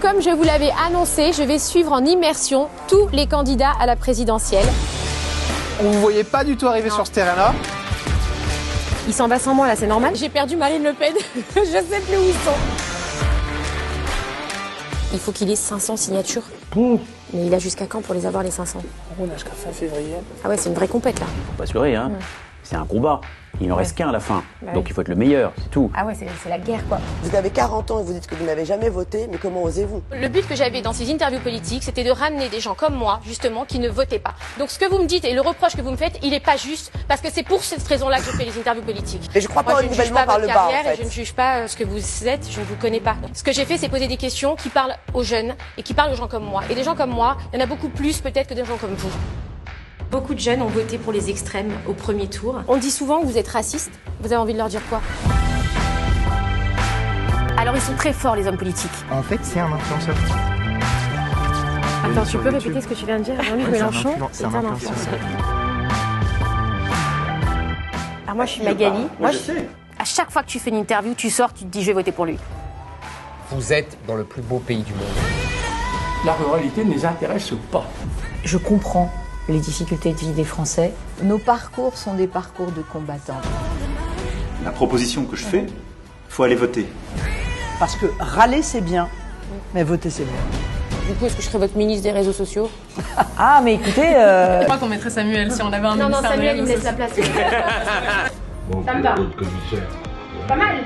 comme je vous l'avais annoncé, je vais suivre en immersion tous les candidats à la présidentielle. On vous voyait pas du tout arriver sur ce terrain-là. Il s'en va sans moi là, c'est normal? J'ai perdu Marine Le Pen, je sais plus où ils sont. Il faut qu'il ait 500 signatures. Mais il a jusqu'à quand pour les avoir les 500? On a jusqu'à fin février. Ah ouais, c'est une vraie compète là. Faut pas se leurrer, hein. C'est un combat. Il n'en reste qu'un à la fin. Bah Donc oui. il faut être le meilleur, c'est tout. Ah ouais, c'est la guerre quoi. Vous avez 40 ans et vous dites que vous n'avez jamais voté, mais comment osez-vous? Le but que j'avais dans ces interviews politiques, c'était de ramener des gens comme moi, justement, qui ne votaient pas. Donc ce que vous me dites et le reproche que vous me faites, il n'est pas juste, parce que c'est pour cette raison-là que je fais les interviews politiques. Et je crois pas Moi, au je ne juge nivellement pas par votre le bas, en carrière et fait. je ne juge pas ce que vous êtes, je ne vous connais pas. Ce que j'ai fait, c'est poser des questions qui parlent aux jeunes et qui parlent aux gens comme moi. Et des gens comme moi, il y en a beaucoup plus peut-être que des gens comme vous. Beaucoup de jeunes ont voté pour les extrêmes au premier tour. On dit souvent que vous êtes raciste. Vous avez envie de leur dire quoi? Alors ils sont très forts les hommes politiques. En fait, c'est un influenceur. Attends, sur tu peux YouTube. répéter ce que tu viens de dire? Jean-Luc Ouais, Mélenchon c'est un influenceur. Alors moi je suis Magali. Moi, à chaque fois que tu fais une interview, tu sors, tu te dis je vais voter pour lui. Vous êtes dans le plus beau pays du monde. La ruralité ne les intéresse pas. Je comprends les difficultés de vie des Français. Nos parcours sont des parcours de combattants. La proposition que je fais, faut aller voter. Parce que râler, c'est bien, mais voter, c'est bien. Du coup, est-ce que je serai votre ministre des réseaux sociaux? Ah, mais écoutez, Je crois qu'on mettrait Samuel si on avait un Non, ministère des Samuel, il me réseaux laisse la place. Bon, Ça me va. d'autres commissaires. Pas mal.